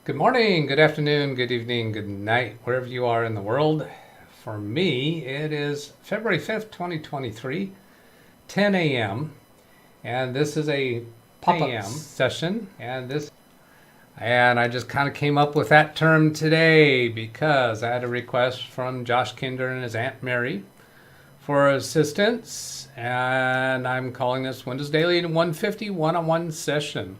Good morning, good afternoon, good evening, good night, wherever you are in the world. For me, it is February 5th, 2023, 10 a.m. And this is a pop-up session. And I just kind of came up with that term today because I had a request from Josh Kinder and his Aunt Mary for assistance. And I'm calling this Windows Daily 150 one-on-one session.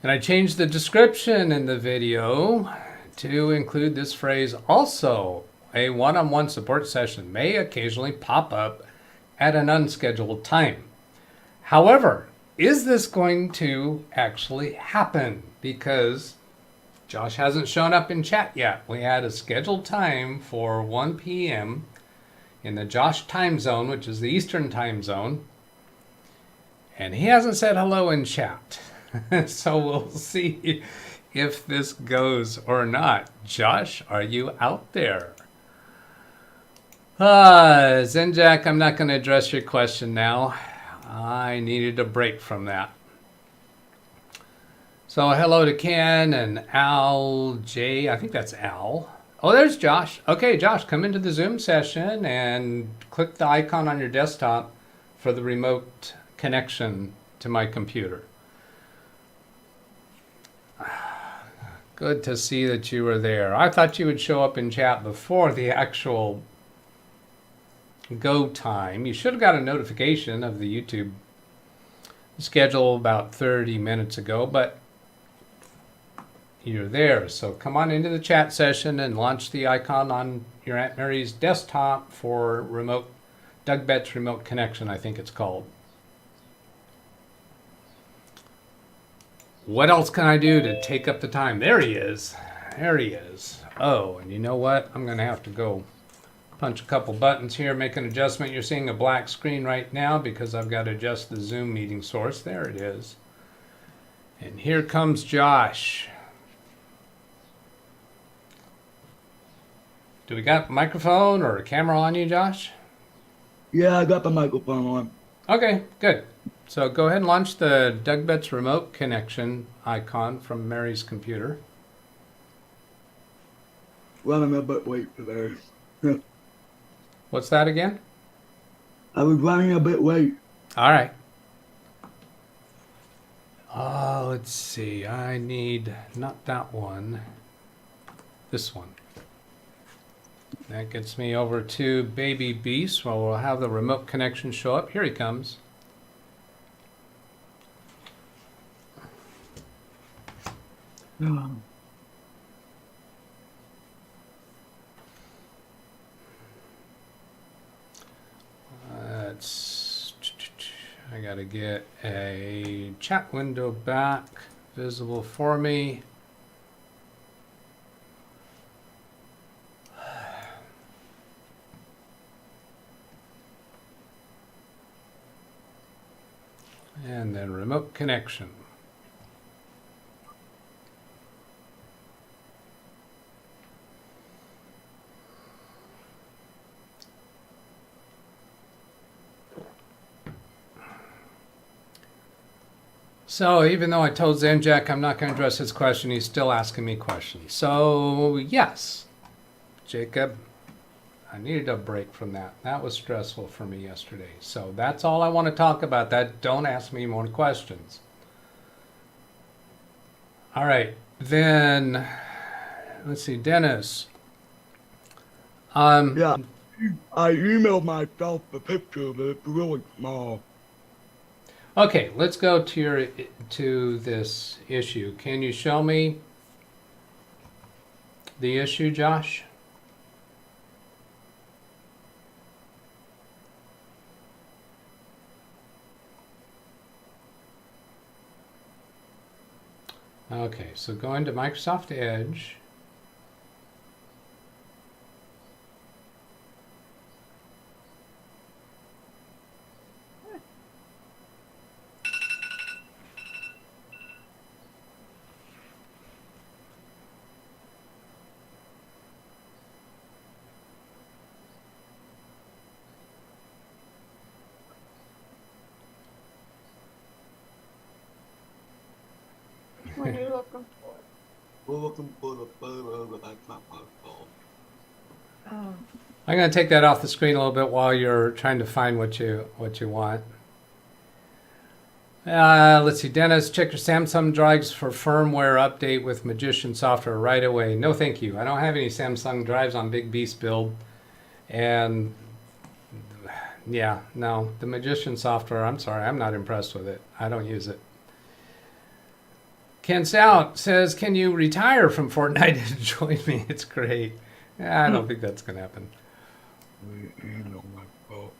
And I changed the description in the video to include this phrase, also, a one-on-one support session may occasionally pop up at an unscheduled time. However, is this going to actually happen? Because Josh hasn't shown up in chat yet. We had a scheduled time for 1 p.m. in the Josh time zone, which is the Eastern time zone. And he hasn't said hello in chat. So we'll see if this goes or not. Josh, are you out there? Zenjack, I'm not going to address your question now. I needed a break from that. So hello to Ken and Al J. I think that's Al. Oh, there's Josh. Okay, Josh, come into the Zoom session and click the icon on your desktop for the remote connection to my computer. Good to see that you were there. I thought you would show up in chat before the actual go time. You should have got a notification of the YouTube schedule about 30 minutes ago, but you're there. So come on into the chat session and launch the icon on your Aunt Mary's desktop for remote DougBetts remote connection, I think it's called. What else can I do to take up the time? There he is. There he is. Oh, and you know what? I'm going to have to go punch a couple buttons here, make an adjustment. You're seeing a black screen right now because I've got to adjust the Zoom meeting source. There it is. And here comes Josh. Do we got a microphone or a camera on you, Josh? Yeah, I got the microphone on. Okay, good. So go ahead and launch the DougBetts remote connection icon from Mary's computer. Running a bit late today. What's that again? I was running a bit late. All right. Let's see. I need not that one. This one. That gets me over to Baby Beast. Well, we'll have the remote connection show up. Here he comes. I gotta get a chat window back visible for me. And then remote connection. So even though I told Zenjack I'm not going to address his question, he's still asking me questions. So yes, Jacob, I needed a break from that. That was stressful for me yesterday. So that's all I want to talk about. That don't ask me more questions. All right, then let's see, Dennis. Yeah, I emailed myself the picture, but it's really small. Okay, let's go to this issue. Can you show me the issue, Josh? Okay, so go into Microsoft Edge. are you looking for? We're looking for the photo, but that's not my fault. Oh, I'm going to take that off the screen a little bit while you're trying to find what you want. Let's see, Dennis, check your Samsung drives for firmware update with Magician software right away. No, thank you. I don't have any Samsung drives on Big Beast build. And yeah, no, the Magician software, I'm sorry, I'm not impressed with it. I don't use it. Ken Stout says, can you retire from Fortnite and join me? It's great. I don't think that's going to happen. You know my fault.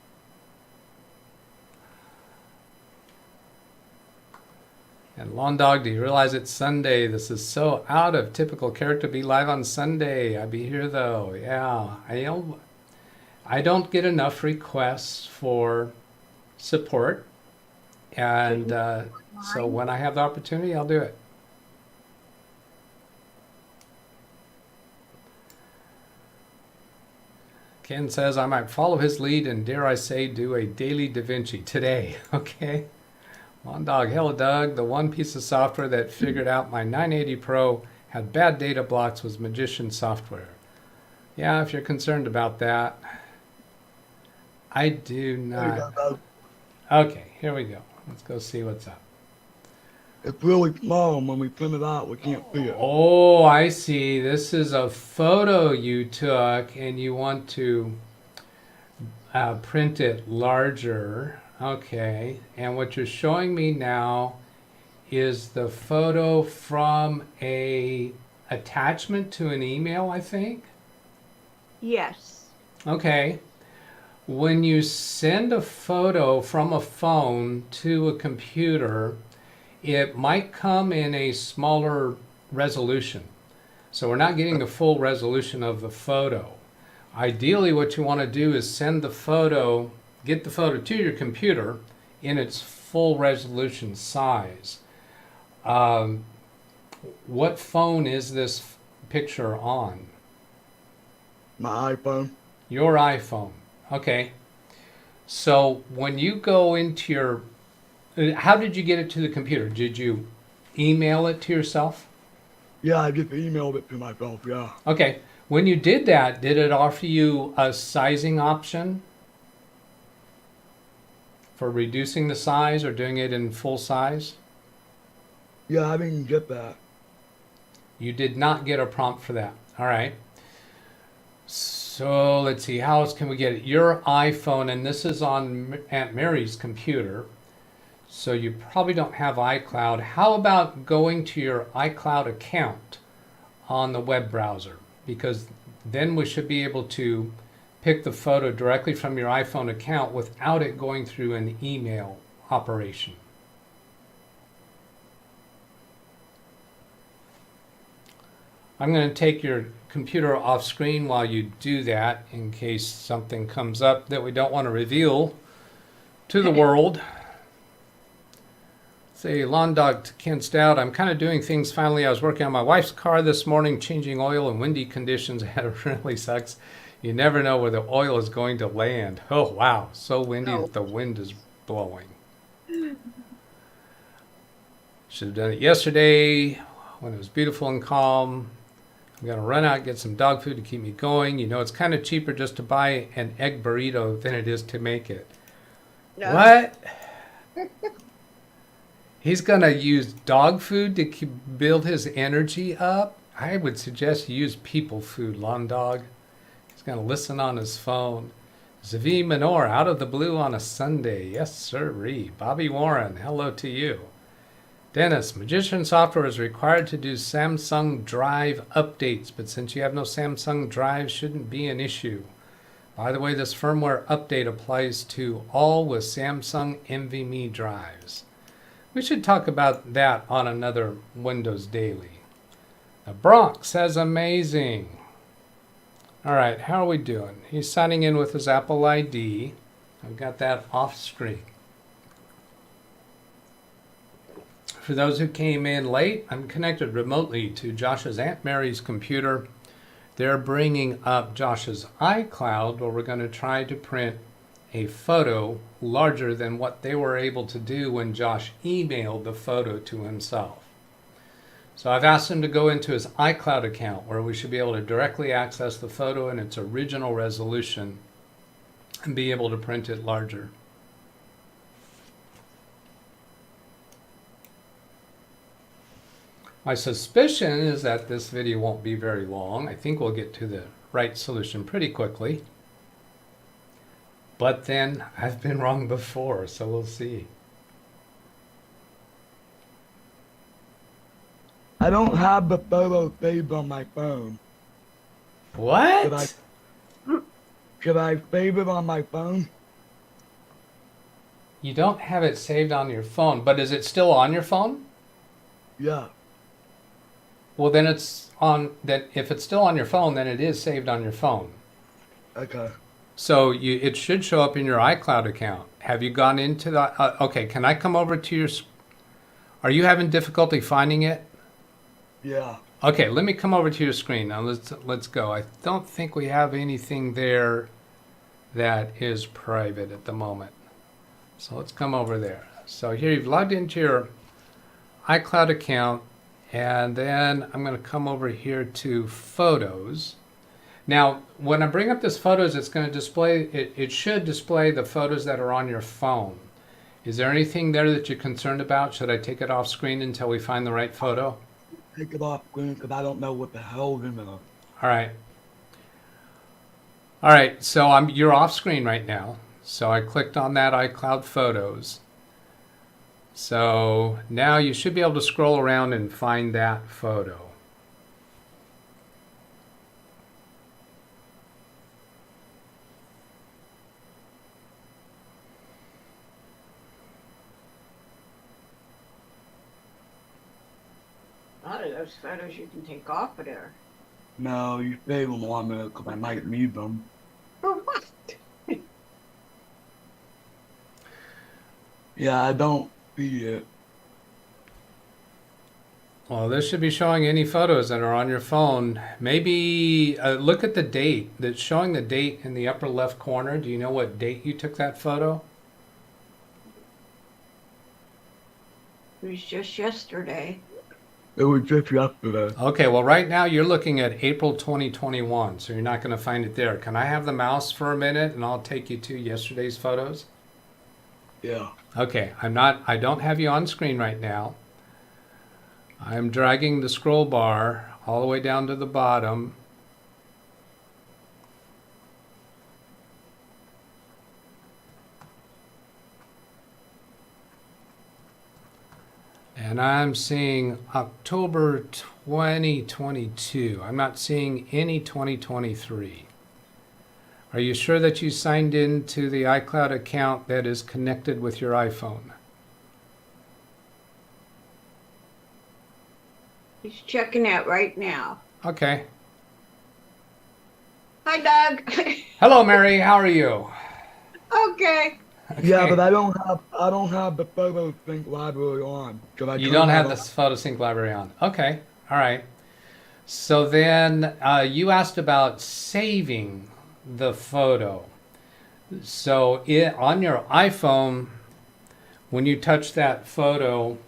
And Lawn Dog, do you realize it's Sunday? This is so out of typical character to be live on Sunday. I'd be here though. Yeah, I don't get enough requests for support. And so when I have the opportunity, I'll do it. Ken says I might follow his lead and dare I say do a daily Da Vinci today. Okay. Lawn Dog, hello Doug. The one piece of software that figured out my 980 Pro had bad data blocks was Magician software. Yeah, if you're concerned about that. I do not. Okay, here we go. Let's go see what's up. It's really small, and when we print it out, we can't see it. Oh, I see. This is a photo you took and you want to print it larger. Okay, and what you're showing me now is the photo from a attachment to an email, I think? yes. Okay. When you send a photo from a phone to a computer, it might come in a smaller resolution. So we're not getting the full resolution of the photo. Ideally, what you want to do is send the photo, get the photo to your computer in its full resolution size. What phone is this picture on? My iPhone. Your iPhone. Okay. So when you go into your, how did you get it to the computer? Did you email it to yourself? Yeah, I just emailed it to myself, yeah. Okay. When you did that, did it offer you a sizing option for reducing the size or doing it in full size? Yeah, I didn't get that. You did not get a prompt for that. All right. So let's see, how else can we get it? Your iPhone, and this is on Aunt Mary's computer, so you probably don't have iCloud. How about going to your iCloud account on the web browser? Because then we should be able to pick the photo directly from your iPhone account without it going through an email operation. I'm going to take your computer off screen while you do that in case something comes up that we don't want to reveal to the world. Say, Lawn Dog to Ken Stout, I'm kind of doing things finally. I was working on my wife's car this morning, changing oil in windy conditions. It really sucks. You never know where the oil is going to land. Oh, wow. So windy that the wind is blowing. Should have done it yesterday when it was beautiful and calm. I'm going to run out and get some dog food to keep me going. You know, it's kind of cheaper just to buy an egg burrito than it is to make it. No. What? He's going to use dog food to build his energy up? I would suggest you use people food, Lawn Dog. He's going to listen on his phone. Zavi Minor, out of the blue on a Sunday. Yes, sirree. Bobby Warren, hello to you. Dennis, Magician software is required to do Samsung Drive updates, but since you have no Samsung Drive, shouldn't be an issue. By the way, this firmware update applies to all with Samsung NVMe drives. We should talk about that on another Windows Daily. The Bronx says amazing. All right, how are we doing? He's signing in with his Apple ID. I've got that off screen. For those who came in late, I'm connected remotely to Josh's Aunt Mary's computer. They're bringing up Josh's iCloud, where we're going to try to print a photo larger than what they were able to do when Josh emailed the photo to himself. So I've asked him to go into his iCloud account where we should be able to directly access the photo in its original resolution and be able to print it larger. My suspicion is that this video won't be very long. I think we'll get to the right solution pretty quickly. But then I've been wrong before, so we'll see. I don't have the photo saved on my phone. What? Should I save it on my phone? You don't have it saved on your phone, but is it still on your phone? Yeah. Well, then it's on. That if it's still on your phone, then it is saved on your phone. Okay. So it should show up in your iCloud account. Have you gone into the? Okay, can I come over to your? Are you having difficulty finding it? Yeah. Okay, let me come over to your screen now. Let's go. I don't think we have anything there that is private at the moment. So let's come over there. So here you've logged into your iCloud account, and then I'm going to come over here to Photos. Now, when I bring up this Photos, it's going to display. It should display the photos that are on your phone. Is there anything there that you're concerned about? Should I take it off screen until we find the right photo? Take it off screen because I don't know what the hell's in there. All right. All right, so you're off screen right now. So I clicked on that iCloud Photos. So now you should be able to scroll around and find that photo. A lot of those photos you can take off of there. No, you save them on there because I might need them. For what? Yeah, I don't see it. Well, this should be showing any photos that are on your phone. Maybe look at the date. That's showing the date in the upper left corner. Do you know what date you took that photo? It was just yesterday. It was just yesterday. Okay, well right now you're looking at April 2021, so you're not going to find it there. Can I have the mouse for a minute and I'll take you to yesterday's photos? Yeah. Okay, I don't have you on screen right now. I'm dragging the scroll bar all the way down to the bottom. And I'm seeing October 2022. I'm not seeing any 2023. Are you sure that you signed in to the iCloud account that is connected with your iPhone? He's checking out right now. Okay. Hi, Doug. Hello, Mary. How are you? Okay. Yeah, Okay. but I don't have the photo sync library on. You don't have the photo sync library on. Okay. All right. So then you asked about saving the photo. So on your iPhone, when you touch that photo,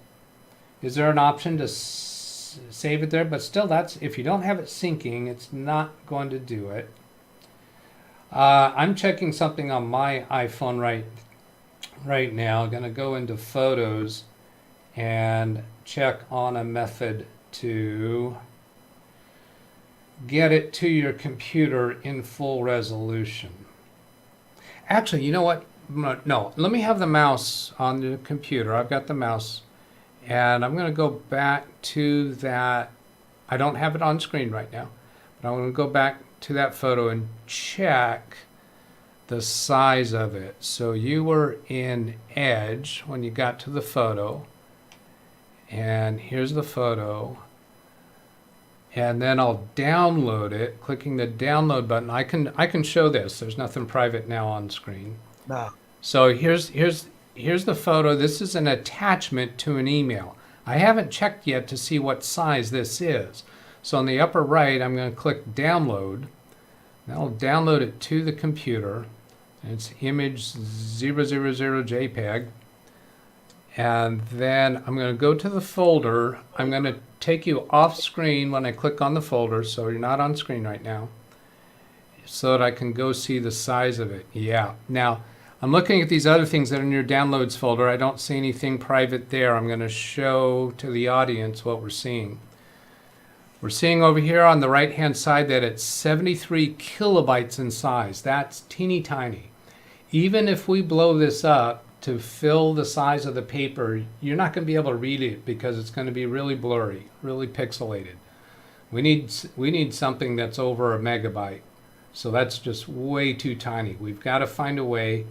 is there an option to save it there? But still, if you don't have it syncing, it's not going to do it. I'm checking something on my iPhone right now. I'm going to go into Photos and check on a method to get it to your computer in full resolution. Actually, you know what? No, let me have the mouse on the computer. I've got the mouse, and I'm going to go back to that. I don't have it on screen right now, but I'm going to go back to that photo and check the size of it. So you were in Edge when you got to the photo, and here's the photo, and then I'll download it, clicking the download button. I can show this. There's nothing private now on screen. No. So here's the photo. This is an attachment to an email. I haven't checked yet to see what size this is. So on the upper right, I'm going to click download. That'll download it to the computer. It's image 000 JPEG. And then I'm going to go to the folder. I'm going to take you off screen when I click on the folder, so you're not on screen right now, so that I can go see the size of it. Yeah. Now, I'm looking at these other things that are in your downloads folder. I don't see anything private there. I'm going to show to the audience what we're seeing. We're seeing over here on the right-hand side that it's 73 kilobytes in size. That's teeny tiny. Even if we blow this up to fill the size of the paper, you're not going to be able to read it because it's going to be really blurry, really pixelated. We need something that's over a megabyte. So that's just way too tiny. We've got to find a way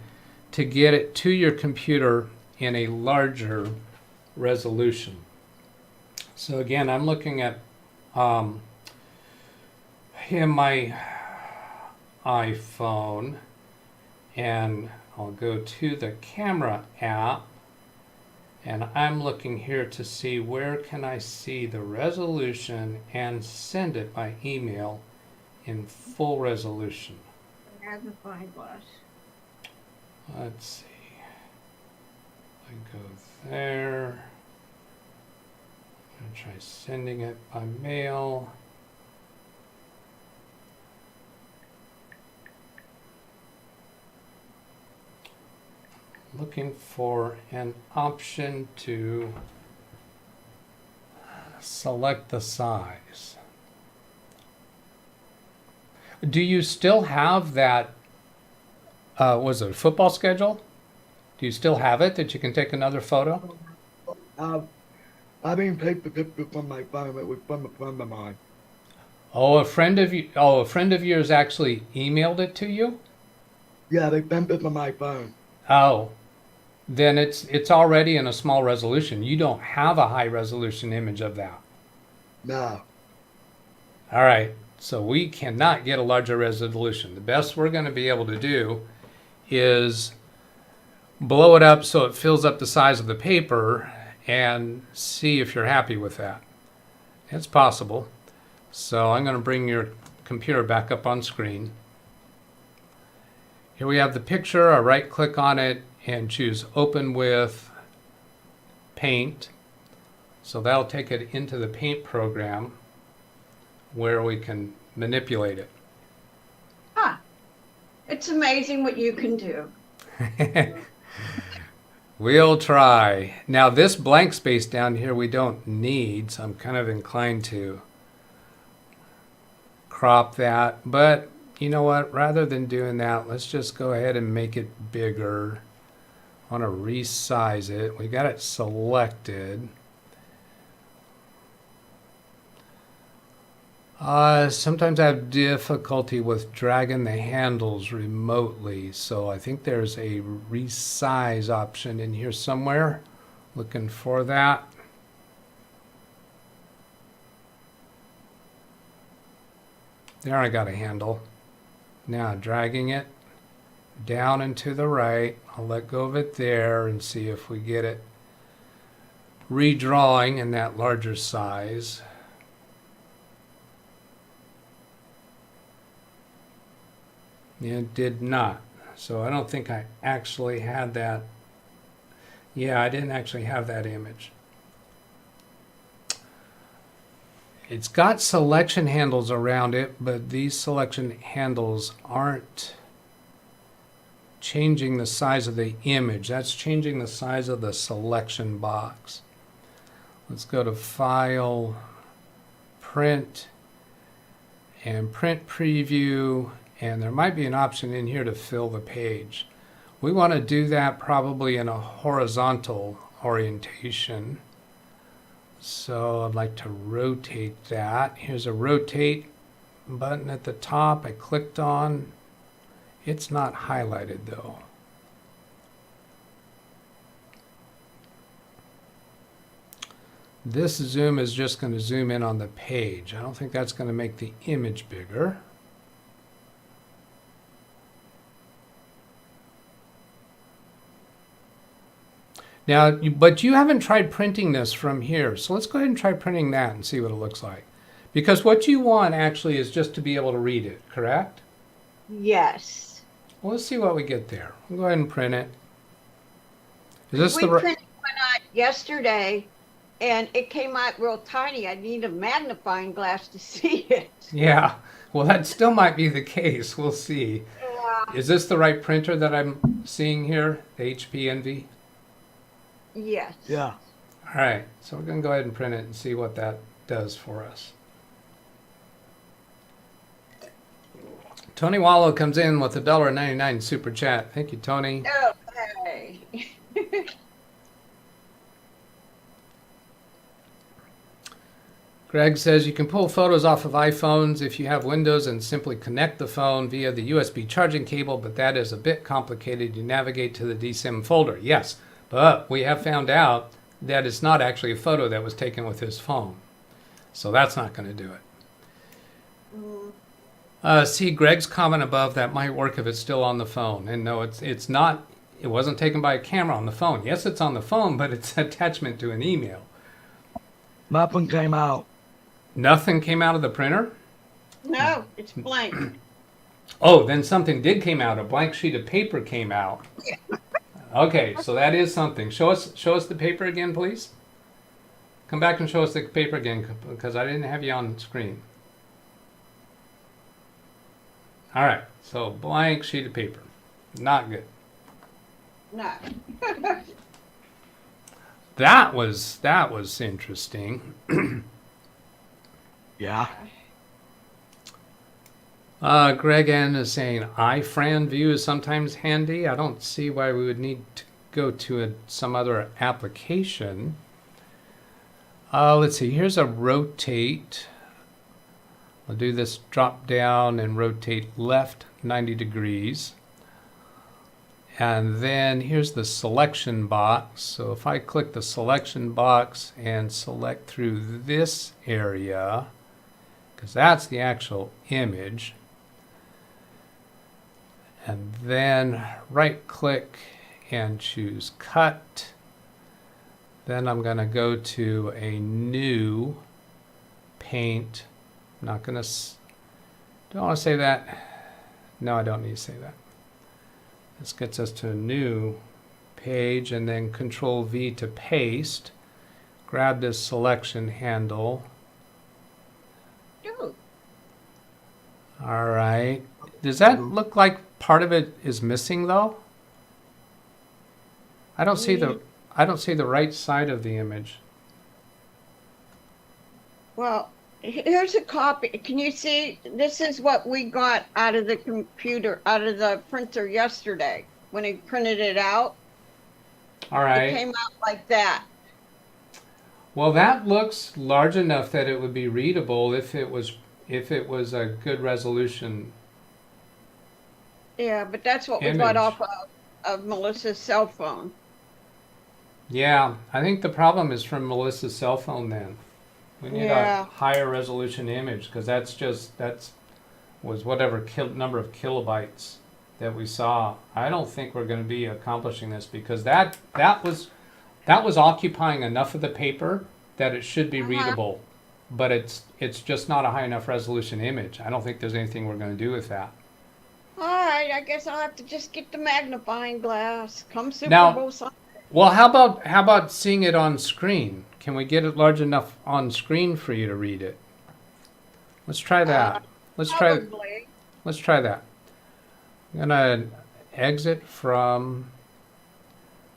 to get it to your computer in a larger resolution. So again, I'm looking at in my iPhone, and I'll go to the camera app, and I'm looking here to see where can I see the resolution and send it by email in full resolution. Magnifying glass. Let's see. I go there. I'm going to try sending it by mail. Looking for an option to select the size. Do you still have that, was it a football schedule? Do you still have it that you can take another photo? I didn't take the picture from my phone. It was from a friend of mine. Oh, a friend of yours actually emailed it to you? Yeah, they sent it from my phone. Oh, then it's already in a small resolution. You don't have a high resolution image of that. No. All right, so we cannot get a larger resolution. The best we're going to be able to do is blow it up so it fills up the size of the paper and see if you're happy with that. It's possible. So I'm going to bring your computer back up on screen. Here we have the picture. I right click on it and choose Open with Paint. So that'll take it into the Paint program where we can manipulate it. Ah, it's amazing what you can do. We'll try. Now this blank space down here we don't need, so I'm kind of inclined to crop that. But you know what? Rather than doing that, let's just go ahead and make it bigger. I want to resize it. We got it selected. Sometimes I have difficulty with dragging the handles remotely, so I think there's a resize option in here somewhere. Looking for that. There, I got a handle. Now dragging it down and to the right. I'll let go of it there and see if we get it redrawing in that larger size. It did not. So I don't think I actually had that. Yeah, I didn't actually have that image. It's got selection handles around it, but these selection handles aren't changing the size of the image. That's changing the size of the selection box. Let's go to File, Print, and Print Preview. And there might be an option in here to fill the page. We want to do that probably in a horizontal orientation. So I'd like to rotate that. Here's a rotate button at the top I clicked on. It's not highlighted though. This zoom is just going to zoom in on the page. I don't think that's going to make the image bigger. Now, but you haven't tried printing this from here, so let's go ahead and try printing that and see what it looks like. Because what you want actually is just to be able to read it, correct? Yes. Well, let's see what we get there. We'll go ahead and print it. Is this We the right? printed when I yesterday, and it came out real tiny. I need a magnifying glass to see it. Yeah. Well, that still might be the case. We'll see. Yeah. Is this the right printer that I'm seeing here? The HP Envy? Yes. Yeah. All right. So we're going to go ahead and print it and see what that does for us. Tony Wallow comes in with a $1.99 super chat. Thank you, Tony. Okay. Greg says you can pull photos off of iPhones if you have Windows and simply connect the phone via the USB charging cable, but that is a bit complicated. You navigate to the DSIM folder. Yes, but we have found out that it's not actually a photo that was taken with his phone. So that's not going to do it. See Greg's comment above, that might work if it's still on the phone. And no, it's not. It wasn't taken by a camera on the phone. Yes, it's on the phone, but it's an attachment to an email. Nothing came out. Nothing came out of the printer? No, it's blank. Oh, then something did came out. A blank sheet of paper came out. Okay, so that is something. Show us the paper again, please. Come back and show us the paper again, because I didn't have you on screen. All right, so blank sheet of paper. Not good. No. That was interesting. Yeah. Greg N is saying iFran view is sometimes handy. I don't see why we would need to go to some other application. Let's see. Here's a rotate. I'll do this drop down and rotate left 90 degrees. And then here's the selection box. So if I click the selection box and select through this area, because that's the actual image, and then right click and choose cut, then I'm going to go to a new paint. I'm not going to, do I want to say that? No, I don't need to say that. This gets us to a new page, and then Control V to paste. Grab this selection handle. Dude. All right. Does that look like part of it is missing though? I don't see the right side of the image. Well, here's a copy. Can you see? This is what we got out of the computer, out of the printer yesterday when he printed it out. All right. It came out like that. Well, that looks large enough that it would be readable if it was a good resolution. Yeah, but that's what we Image. got off of Melissa's cell phone. Yeah, I think the problem is from Melissa's cell phone then. We need a higher resolution image, because that was whatever number of kilobytes that we saw. I don't think we're going to be accomplishing this, because that was occupying enough of the paper that it should be readable, but it's just not a high enough resolution image. I don't think there's anything we're going to do with that. All right, I guess I'll have to just get the magnifying glass. Come Super Bowl Sunday. Well, how about seeing it on screen? Can we get it large enough on screen for you to read it? Let's try that. Let's try that. I'm gonna exit from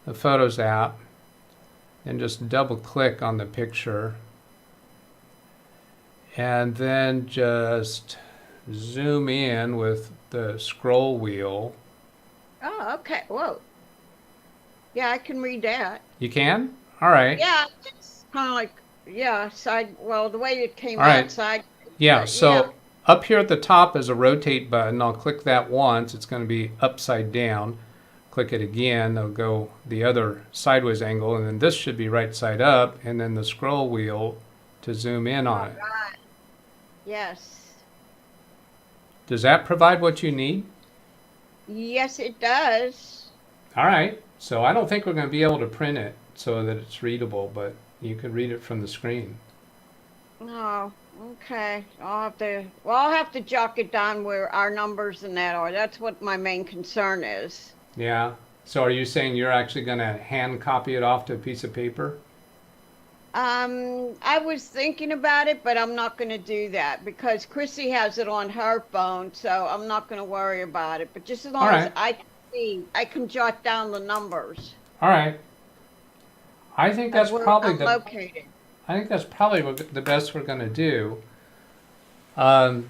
the Photos app and just double click on the picture, and then just zoom in with the scroll wheel. Oh, okay. Whoa. Yeah, I can read that. You can? All right. Yeah, it's kind of like, side. Well, the way it came All right. outside. Yeah, so up here at the top is a rotate button. I'll click that once. It's going to be upside down. Click it again. It'll go the other sideways angle, and then this should be right side up, and then the scroll wheel to zoom in on it. Right. Yes. Does that provide what you need? Yes, it does. All right. So I don't think we're going to be able to print it so that it's readable, but you could read it from the screen. Oh, okay. I'll have to jot it down where our numbers and that are. That's what my main concern is. Yeah. So are you saying you're actually going to hand copy it off to a piece of paper? I was thinking about it, but I'm not going to do that because Chrissy has it on her phone, so I'm not going to worry about it. But just as All long as right. I can see, I can jot down the numbers All right. I think of that's where probably I'm located. the best we're going to do. Um,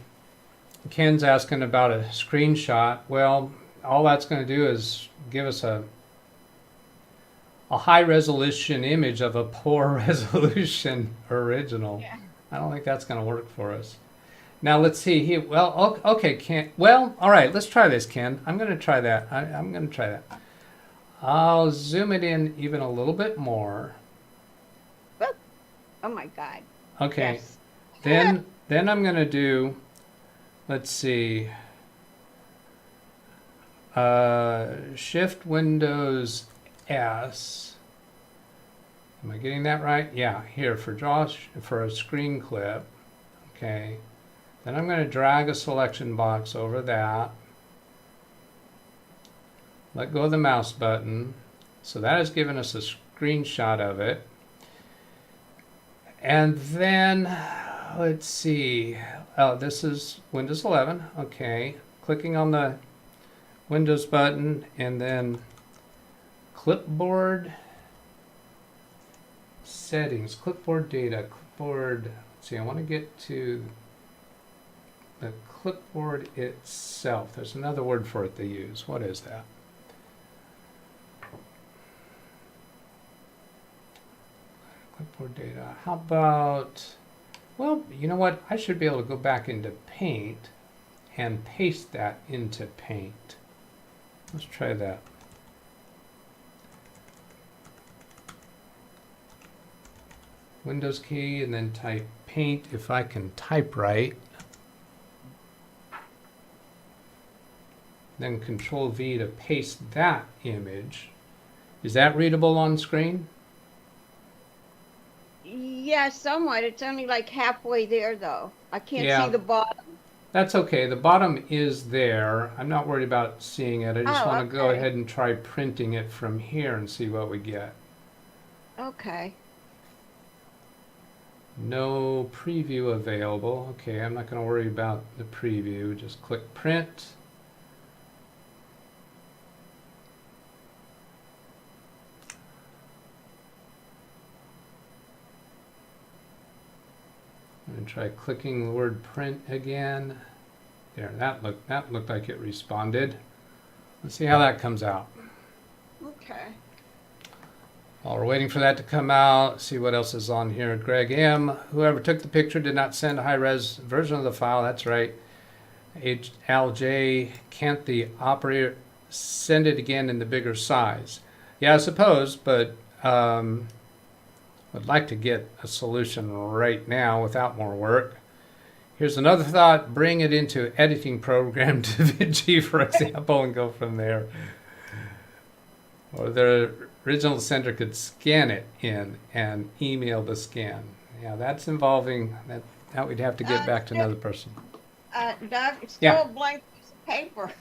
Ken's asking about a screenshot. Well, all that's going to do is give us a high resolution image of a poor resolution original. Yeah. I don't think that's going to work for us. Now let's see. Well, okay, Ken. Well, all right. Let's try this, Ken. I'm going to try that. I'm going to try that. I'll zoom it in even a little bit more. Oh, oh my God. Okay. Yes. Then I'm going to do. Let's see. Shift Windows S. Am I getting that right? Yeah, here for a screen clip. Okay. Then I'm going to drag a selection box over that. Let go of the mouse button. So that has given us a screenshot of it. And then, let's see. Oh, this is Windows 11. Okay. Clicking on the Windows button and then clipboard settings, clipboard data, clipboard. Let's see, I want to get to the clipboard itself. There's another word for it they use. What is that? Clipboard data. How about, well, you know what? I should be able to go back into Paint and paste that into Paint. Let's try that. Windows key and then type Paint if I can type right. Then Control V to paste that image. Is that readable on screen? Yeah, somewhat. It's only like halfway there, though. I can't Yeah. see the bottom. That's okay. The bottom is there. I'm not worried about seeing it. I just Oh, want to go okay. ahead and try printing it from here and see what we get. Okay. No preview available. Okay, I'm not going to worry about the preview. Just click print. I'm going to try clicking the word print again. There, that looked like it responded. Let's see how that comes out. Okay. While we're waiting for that to come out, see what else is on here. Greg M. Whoever took the picture did not send a high-res version of the file. That's right. Al J. Can't the operator send it again in the bigger size? Yeah, I suppose, but I'd like to get a solution right now without more work. Here's another thought. Bring it into editing program DaVinci, for example, and go from there. Or the original sender could scan it in and email the scan. Yeah, that's involving, that we'd have to get back to another person. Doug, it's still Yeah. a blank piece of paper.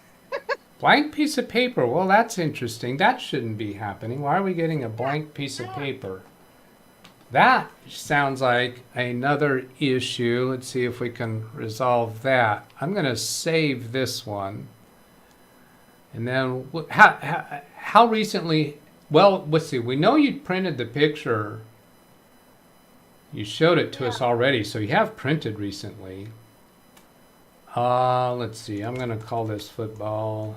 Blank piece of paper. Well, that's interesting. That shouldn't be happening. Why are we getting a blank piece of paper? That sounds like another issue. Let's see if we can resolve that. I'm going to save this one. And then, how recently? Well, let's see. We know you printed the picture. You showed it to us already, so you have printed recently. Let's see. I'm going to call this football.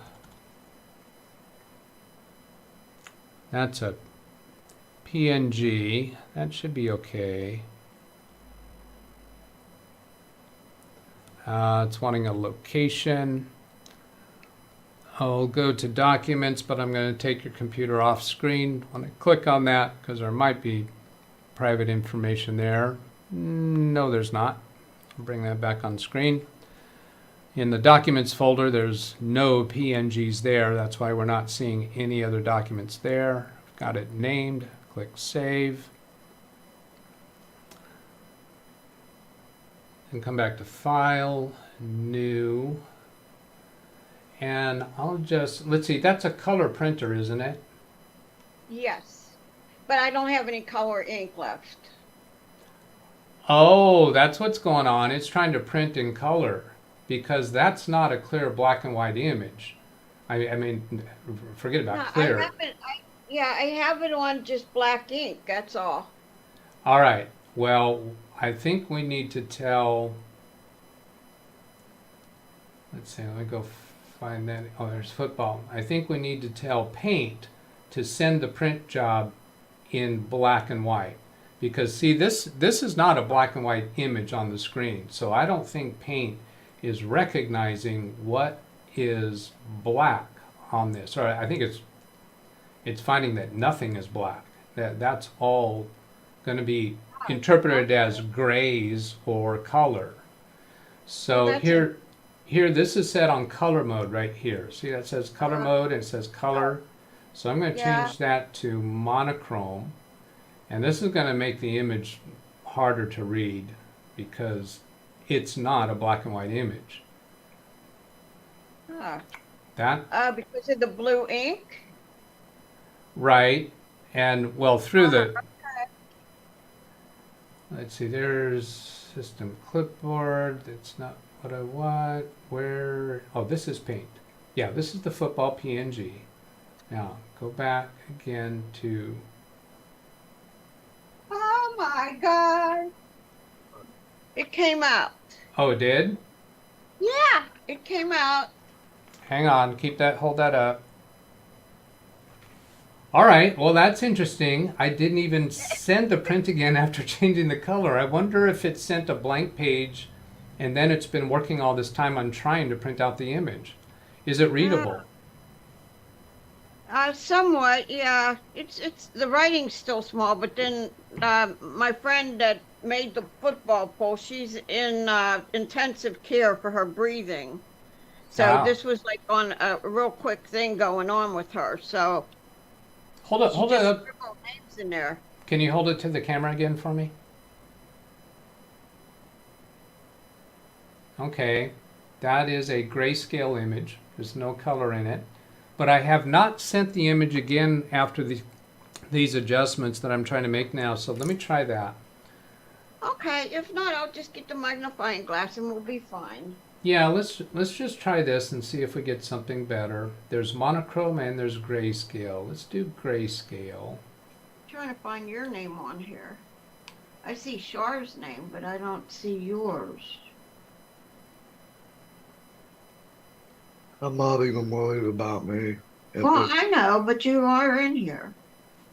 That's a PNG. That should be okay. It's wanting a location. I'll go to documents, but I'm going to take your computer off screen. I'm going to click on that because there might be private information there. No, there's not. I'll bring that back on screen. In the documents folder, there's no PNGs there. That's why we're not seeing any other documents there. I've got it named. Click Save. And come back to File, New. And I'll just, let's see, that's a color printer, isn't it? Yes, but I don't have any color ink left. Oh, that's what's going on. It's trying to print in color because that's not a clear black and white image. I mean, forget No, about I clear. have it. Yeah, I have it on just black ink. That's all. All right. Well, I think we need to tell. Let's see. Let me go find that. Oh, there's football. I think we need to tell Paint to send the print job in black and white. Because see, this is not a black and white image on the screen. So I don't think Paint is recognizing what is black on this. Or I think it's finding that nothing is black. That's all going to be interpreted as grays or color. So Well, that's here this is set on color mode right here. See that says color mode and it says color. So I'm going to Yeah. change that to monochrome. And this is going to make the image harder to read because it's not a black and white image. That because of the blue ink. right. And well, through the Okay. let's see, there's system clipboard. That's not what I want. Where? Oh, this is Paint. Yeah, this is the football PNG. Now, go back again to. Oh my God! It came out. Oh, it did? Yeah, it came out. Hang on, hold that up. All right, well, that's interesting. I didn't even send the print again after changing the color. I wonder if it sent a blank page and then it's been working all this time on trying to print out the image. Is it readable? Somewhat, yeah. It's the writing's still small, but then my friend that made the football pole, she's in intensive care for her breathing. So Wow. this was like on a real quick thing going on with her. So Hold it she hold it just up. scribbled names in there. Can you hold it to the camera again for me? Okay, that is a grayscale image. There's no color in it. But I have not sent the image again after these adjustments that I'm trying to make now. So let me try that. Okay, if not, I'll just get the magnifying glass and we'll be fine. Yeah, let's just try this and see if we get something better. There's monochrome and there's grayscale. Let's do grayscale. I'm trying to find your name on here. I see Char's name, but I don't see yours. I'm not even worried about me. If Well, it's- I know, but you are in here.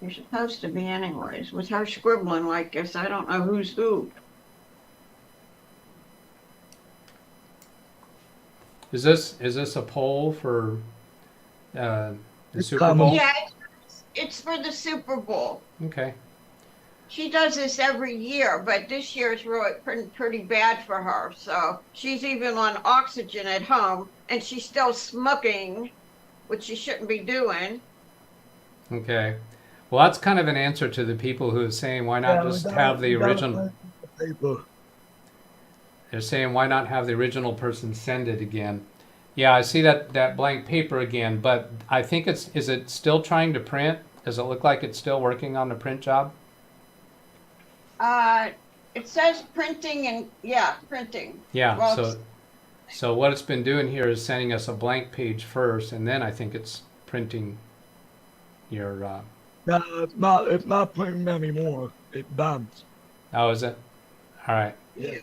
You're supposed to be anyways. With her scribbling like this, I don't know who's who. Is this a poll for the It's Super coming. Bowl? Yeah, it's for the Super Bowl. Okay. She does this every year, but this year is really pretty bad for her. So she's even on oxygen at home, and she's still smoking, which she shouldn't be doing. Okay. Well, that's kind of an answer to the people who are saying, why not just have the original? Paper. They're saying, why not have the original person send it again? Yeah, I see that blank paper again, but I think is it still trying to print? Does it look like it's still working on the print job? It says printing and printing. Yeah, Well, so what it's been doing here is sending us a blank page first, and then I think it's printing your, No, it's not printing anymore. It's done. oh, is it? All right. Yeah.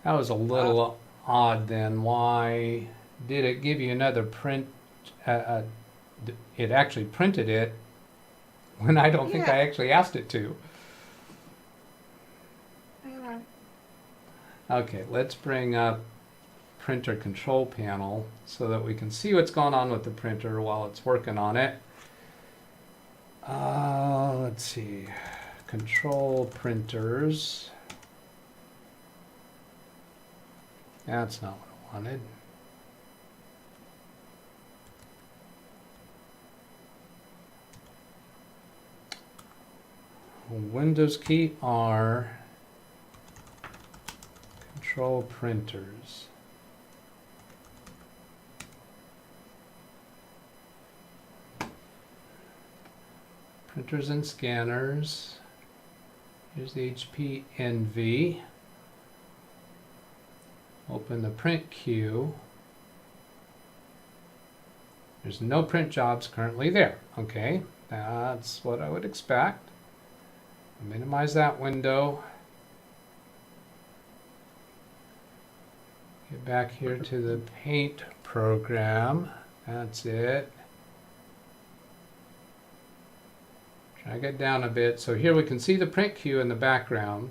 That was a little odd then. Why did it give you another print? It actually printed it when I don't think Yeah. I actually asked it to. Okay, let's bring up printer control panel so that we can see what's going on with the printer while it's working on it. Let's see, control printers. That's not what I wanted. Windows key R, control printers. Printers and scanners. Here's the HP Envy. Open the print queue. There's no print jobs currently there. Okay, that's what I would expect. Minimize that window. Get back here to the paint program. That's it. Drag it down a bit. So here we can see the print queue in the background.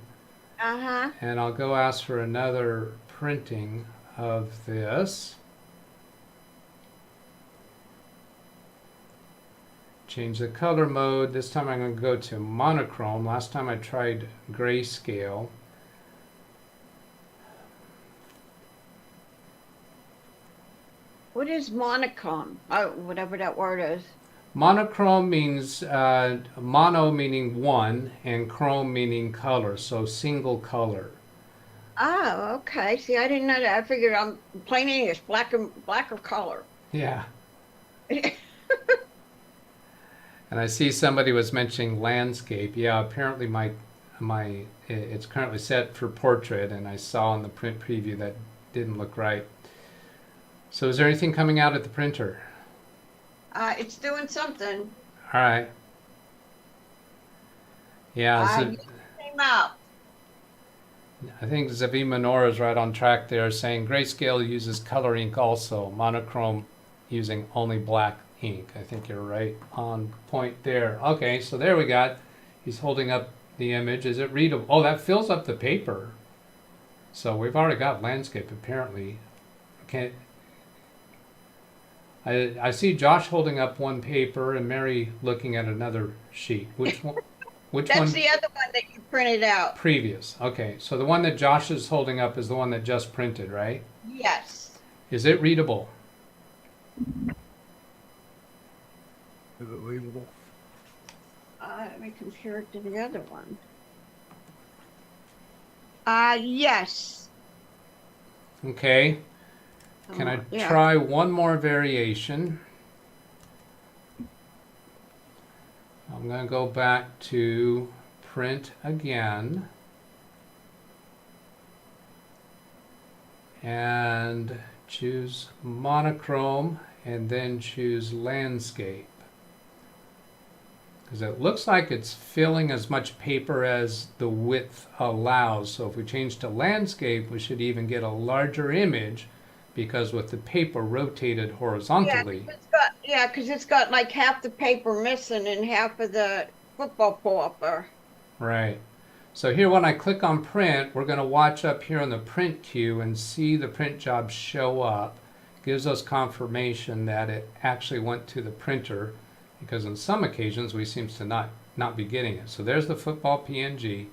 Uh-huh. And I'll go ask for another printing of this. Change the color mode. This time I'm going to go to monochrome. Last time I tried grayscale. What is monochrome? Oh, whatever that word is. Monochrome means mono meaning one and chrome meaning color, so single color. Oh, okay. See, I didn't know that. I figured I'm plain English, black or color. Yeah. And I see somebody was mentioning landscape. Yeah, apparently it's currently set for portrait, and I saw in the print preview that didn't look right. So is there anything coming out at the printer? It's doing something. All right. Yeah, It came out. I think Zavi Menor is right on track there, saying grayscale uses color ink also, monochrome using only black ink. I think you're right on point there. Okay, so there we got, he's holding up the image. Is it readable? Oh, that fills up the paper. So we've already got landscape apparently. Okay. I see Josh holding up one paper and Mary looking at another sheet. Which one? Which That's one? the other one that you printed out. Previous. Okay, so the one that Josh is holding up is the one that just printed, right? Yes. Is it readable? Is it readable? Let me compare it to the other one. Yes. Okay. Can I Yeah. try one more variation? I'm going to go back to print again. And choose monochrome and then choose landscape. Because it looks like it's filling as much paper as the width allows. So if we change to landscape, we should even get a larger image, because with the paper rotated horizontally. Yeah, because it's got like half the paper missing and half of the football pull-up. Right. So here when I click on print, we're going to watch up here in the print queue and see the print job show up. Gives us confirmation that it actually went to the printer, because on some occasions we seem to not be getting it. So there's the football PNG,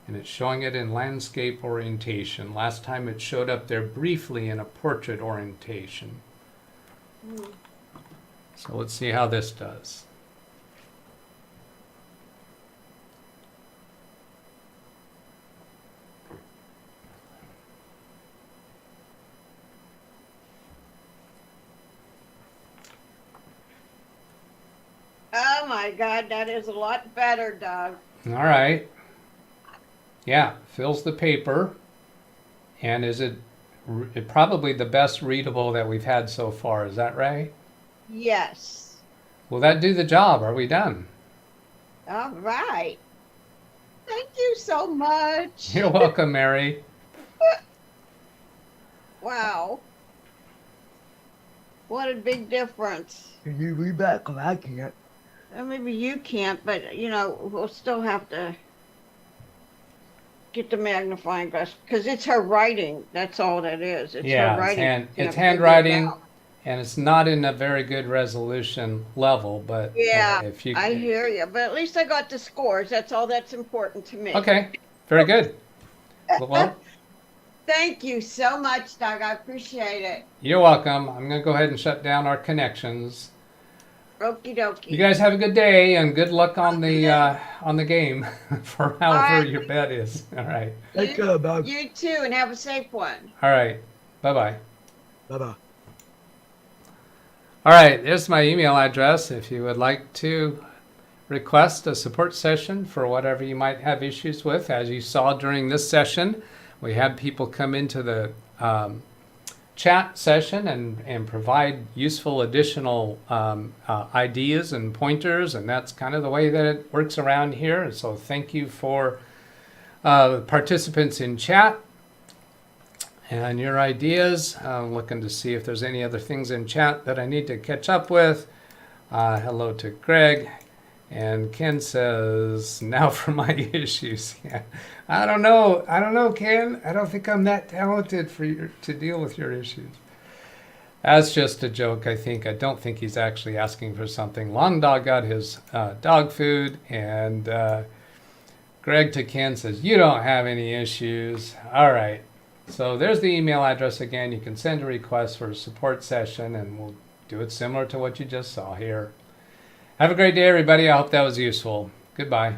and it's showing it in landscape orientation. Last time it showed up there briefly in a portrait orientation. So let's see how this does. Oh my God, that is a lot better, Doug. All right. Yeah, fills the paper. And is it probably the best readable that we've had so far? Is that right? Yes. Will that do the job? Are we done? All right. Thank you so much. You're welcome, Mary. Wow. What a big difference. Can you read that? 'Cause I can't. Maybe you can't, but we'll still have to get the magnifying glass, because it's her writing. That's all that is. It's Yeah, her writing. it's handwriting, and it's not in a very good resolution level, but Yeah, if you I hear you. But at least I got the scores. That's all that's important to me. Okay, very good. Well, Thank you so much, Doug. I appreciate it. you're welcome. I'm going to go ahead and shut down our connections. Okie dokie. You guys have a good day and good luck on the game for however Alright. your bet is. All right. Take care, bud. You too, and have a safe one. All right. Bye-bye. Bye-bye. All right, there's my email address if you would like to request a support session for whatever you might have issues with. As you saw during this session, we had people come into the chat session and provide useful additional ideas and pointers, and that's kind of the way that it works around here. So thank you for participants in chat and your ideas. I'm looking to see if there's any other things in chat that I need to catch up with. Hello to Greg. And Ken says, now for my issues. Yeah. I don't know, Ken. I don't think I'm that talented to deal with your issues. That's just a joke, I think. I don't think he's actually asking for something. Long Dog got his dog food, and Greg to Ken says, you don't have any issues. All right. So there's the email address again. You can send a request for a support session, and we'll do it similar to what you just saw here. Have a great day, everybody. I hope that was useful. Goodbye.